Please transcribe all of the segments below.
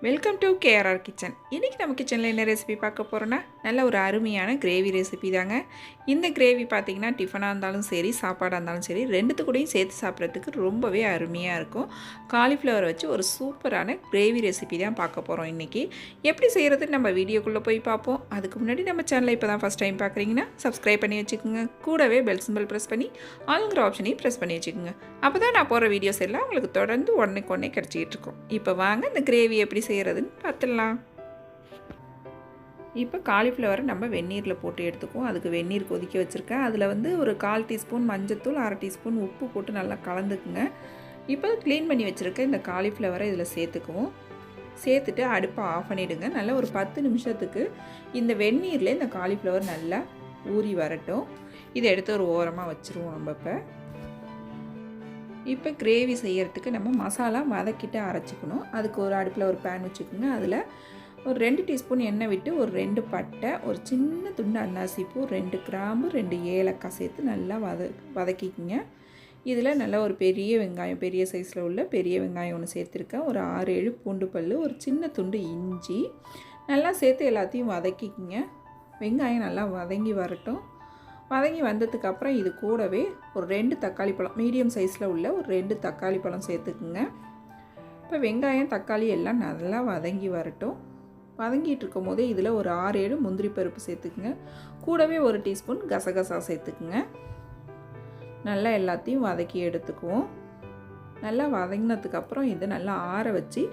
Welcome to KRR kitchen. இன்றைக்கி நம்ம கிச்சனில் என்ன ரெசிபி பார்க்க போகிறோன்னா, நல்ல ஒரு அருமையான கிரேவி ரெசிபி தாங்க. இந்த கிரேவி பார்த்திங்கன்னா டிஃபனாக இருந்தாலும் சரி, சாப்பாடாக இருந்தாலும் சரி, ரெண்டுத்துக்கூடையும் சேர்த்து சாப்பிட்றதுக்கு ரொம்பவே அருமையாக இருக்கும். காலிஃப்ளவர் வச்சு ஒரு சூப்பரான கிரேவி ரெசிபி தான் பார்க்க போகிறோம் இன்றைக்கி. எப்படி செய்கிறதுன்னு நம்ம வீடியோக்குள்ளே போய் பார்ப்போம். அதுக்கு முன்னாடி நம்ம சேனலை இப்போ தான் ஃபஸ்ட் டைம் பார்க்குறீங்கன்னா சப்ஸ்கிரைப் பண்ணி வச்சுக்கோங்க. கூடவே பெல் சிம்பிள் ப்ரெஸ் பண்ணி ஆளுங்கிற ஆப்ஷனையும் ப்ரெஸ் பண்ணி வச்சுக்கோங்க. அப்போ தான் நான் போகிற வீடியோஸ் எல்லாம் உங்களுக்கு தொடர்ந்து உடனே கிடச்சிக்கிட்டு இருக்கும். இப்போ வாங்க இந்த கிரேவி எப்படி செய்கிறதுன்னு பார்த்துடலாம். இப்போ காலிஃப்ளவரை நம்ம வெந்நீரில் போட்டு எடுத்துக்குவோம். அதுக்கு வெந்நீர் கொதிக்க வச்சுருக்கேன். அதில் ஒரு 1/4 டீஸ்பூன் மஞ்சத்தூள், 1/2 டீஸ்பூன் உப்பு போட்டு நல்லா கலந்துக்குங்க. இப்போ க்ளீன் பண்ணி வச்சுருக்க இந்த காலிஃப்ளவரை இதில் சேர்த்துக்குவோம். சேர்த்துட்டு அடுப்பை ஆஃப் பண்ணிவிடுங்க. நல்லா ஒரு 10 நிமிஷத்துக்கு இந்த வெந்நீரில் இந்த காலிஃப்ளவர் நல்லா ஊறி வரட்டும். இதை எடுத்து ஒரு ஓரமாக வச்சுருவோம். நம்ம இப்போ கிரேவி செய்கிறதுக்கு நம்ம மசாலா வதக்கிட்டு அரைச்சிக்கணும். அதுக்கு ஒரு அடுப்பில் ஒரு பேன் வச்சுக்கோங்க. அதில் ஒரு 2 டீஸ்பூன் எண்ணெய் விட்டு ஒரு 2 பட்டை, ஒரு சின்ன துண்டு அன்னாசிப்பூ, 2 கிராம்பு, 2 ஏலக்காய் சேர்த்து நல்லா வதக்கிக்குங்க. இதில் நல்லா ஒரு பெரிய வெங்காயம், பெரிய சைஸில் உள்ள பெரிய வெங்காயம் ஒன்று சேர்த்துருக்கேன். ஒரு 6-7 பூண்டு பல், ஒரு சின்ன துண்டு இஞ்சி நல்லா சேர்த்து எல்லாத்தையும் வதக்கிக்குங்க. வெங்காயம் நல்லா வதங்கி வரட்டும். வதங்கி வந்ததுக்கப்புறம் இது கூடவே ஒரு 2 தக்காளி பழம், மீடியம் சைஸில் உள்ள ஒரு 2 தக்காளி பழம் சேர்த்துக்குங்க. இப்போ வெங்காயம் தக்காளி எல்லாம் நல்லா வதங்கி வரட்டும். வதங்கிட்டு இருக்கும் போதே இதில் ஒரு 6-7 முந்திரி பருப்பு சேர்த்துக்குங்க. கூடவே ஒரு டீஸ்பூன் கசகசா சேர்த்துக்குங்க. நல்லா எல்லாத்தையும் வதக்கி எடுத்துக்குவோம். நல்லா வதங்கினதுக்கப்புறம் இதை நல்லா ஆற வச்சு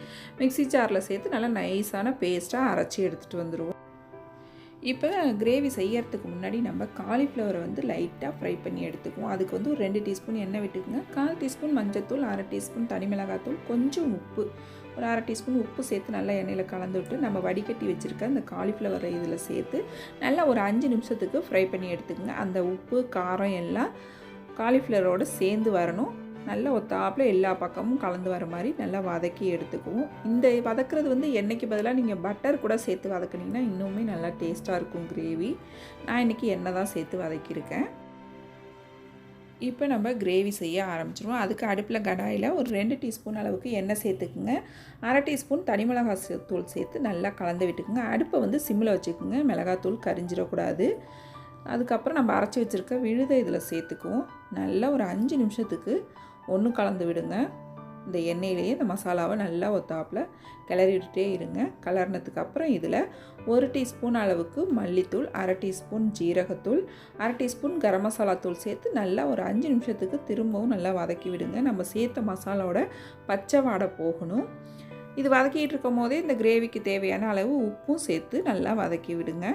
மிக்ஸி ஜாரில் சேர்த்து நல்லா நைஸான பேஸ்ட்டாக அரைச்சி எடுத்துகிட்டு வந்துடுவோம். இப்போ கிரேவி செய்யறதுக்கு முன்னாடி நம்ம காலிஃப்ளவரை லைட்டாக ஃப்ரை பண்ணி எடுத்துக்குவோம். அதுக்கு ஒரு 2 டீஸ்பூன் எண்ணெய் விட்டுக்குங்க. 1/4 டீஸ்பூன் மஞ்சத்தூள், 1/2 டீஸ்பூன் தனி மிளகாத்தூள், கொஞ்சம் உப்பு, ஒரு 1/2 டீஸ்பூன் உப்பு சேர்த்து நல்லா எண்ணெயில் கலந்து விட்டு நம்ம வடிகட்டி வச்சுருக்க அந்த காலிஃப்ளவரை இதில் சேர்த்து நல்லா ஒரு 5 நிமிஷத்துக்கு ஃப்ரை பண்ணி எடுத்துக்குங்க. அந்த உப்பு காரம் எல்லாம் காலிஃப்ளவரோடு சேர்ந்து வரணும். நல்லா ஒத்தாப்பில் எல்லா பக்கமும் கலந்து வர மாதிரி நல்லா வதக்கி எடுத்துக்குவோம். இந்த வதக்கிறது எண்ணெய்க்கு பதிலாக நீங்கள் பட்டர் கூட சேர்த்து வதக்குனிங்கன்னா இன்னுமே நல்லா டேஸ்ட்டாக இருக்கும் கிரேவி. நான் இன்றைக்கி எண்ணெய் தான் சேர்த்து வதக்கியிருக்கேன். இப்போ நம்ம கிரேவி செய்ய ஆரம்பிச்சிடுவோம். அதுக்கு அடுப்பில் கடாயில் ஒரு 2 டீஸ்பூன் அளவுக்கு எண்ணெய் சேர்த்துக்குங்க. 1/2 டீஸ்பூன் தனி மிளகாய் தூள் சேர்த்து நல்லா கலந்து விட்டுக்குங்க. அடுப்பை சிம்மில் வச்சுக்குங்க. மிளகாத்தூள் கரிஞ்சிடக்கூடாது. அதுக்கப்புறம் நம்ம அரைச்சி வச்சுருக்க விழுதை இதில் சேர்த்துக்குவோம். நல்லா ஒரு 5 நிமிஷத்துக்கு ஒன்று கலந்து விடுங்க. இந்த எண்ணெயிலேயே இந்த மசாலாவை நல்லா ஒத்தாப்பில் கிளறி விட்டுட்டே இருங்க. கலர்னதுக்கப்புறம் இதில் 1 டீஸ்பூன் அளவுக்கு மல்லித்தூள், 1/2 டீஸ்பூன் ஜீரகத்தூள், 1/2 டீஸ்பூன் கரம் மசாலா தூள் சேர்த்து நல்லா ஒரு 5 நிமிஷத்துக்கு திரும்பவும் நல்லா வதக்கி விடுங்க. நம்ம சேர்த்த மசாலாவோட பச்சை வாடை போகணும். இது வதக்கிட்டு இருக்கும் போதே இந்த கிரேவிக்கு தேவையான அளவு உப்பும் சேர்த்து நல்லா வதக்கி விடுங்க.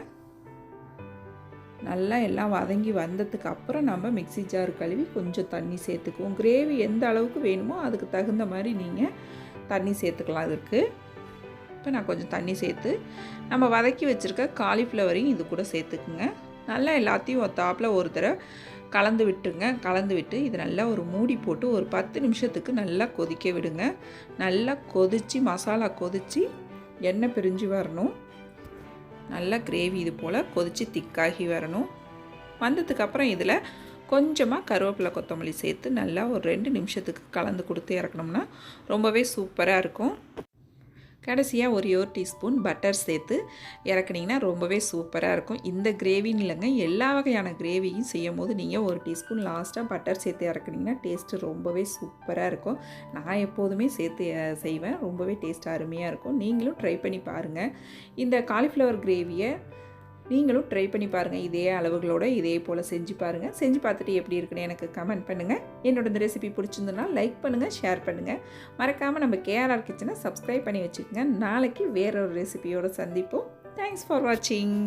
நல்லா எல்லாம் வதங்கி வந்ததுக்கு அப்புறம் நம்ம மிக்ஸி ஜார் கழுவி கொஞ்சம் தண்ணி சேர்த்துக்குவோம். கிரேவி எந்த அளவுக்கு வேணுமோ அதுக்கு தகுந்த மாதிரி நீங்கள் தண்ணி சேர்த்துக்கலாம். அதுக்கு இப்போ நான் கொஞ்சம் தண்ணி சேர்த்து நம்ம வதக்கி வச்சுருக்க காலிஃப்ளவரையும் இது கூட சேர்த்துக்குங்க. நல்லா எல்லாத்தையும் ஒத்தாப்பில் ஒரு தடவை கலந்து விட்டுருங்க. கலந்து விட்டு இது நல்லா ஒரு மூடி போட்டு ஒரு 10 நிமிஷத்துக்கு நல்லா கொதிக்க விடுங்க. நல்லா கொதித்து மசாலா கொதித்து எண்ணெய் பிரிஞ்சு வரணும். நல்லா கிரேவி இது போல் கொதித்து திக்காகி வரணும். வந்ததுக்கப்புறம் இதில் கொஞ்சமாக கருவேப்பிலை கொத்தமல்லி சேர்த்து நல்லா ஒரு 2 நிமிஷத்துக்கு கலந்து கொடுத்து இறக்கணும்னா ரொம்பவே சூப்பராக இருக்கும். கடைசியாக ஒரு டீஸ்பூன் பட்டர் சேர்த்து இறக்குனிங்கன்னா ரொம்பவே சூப்பராக இருக்கும். இந்த கிரேவின்னு இல்லைங்க, எல்லா வகையான கிரேவியும் செய்யும் போது நீங்கள் 1 டீஸ்பூன் லாஸ்ட்டாக பட்டர் சேர்த்து இறக்குனிங்கன்னா டேஸ்ட்டு ரொம்பவே சூப்பராக இருக்கும். நான் எப்போதுமே சேர்த்து செய்வேன். ரொம்பவே டேஸ்ட் அருமையாக இருக்கும். நீங்களும் ட்ரை பண்ணி பாருங்கள். இந்த காலிஃப்ளவர் கிரேவியை நீங்களும் ட்ரை பண்ணி பாருங்கள். இதே அளவுகளோடு இதே போல் செஞ்சு பாருங்கள். செஞ்சு பார்த்துட்டு எப்படி இருக்குன்னு எனக்கு கமெண்ட் பண்ணுங்கள். என்னோட இந்த ரெசிபி பிடிச்சிருந்ததுன்னா லைக் பண்ணுங்கள், ஷேர் பண்ணுங்கள். மறக்காமல் நம்ம கேஆர்ஆர் கிச்சனை சப்ஸ்கிரைப் பண்ணி வச்சுக்கோங்க. நாளைக்கு வேறொரு ரெசிபியோடு சந்திப்போம். தேங்க்ஸ் ஃபார் வாட்சிங்.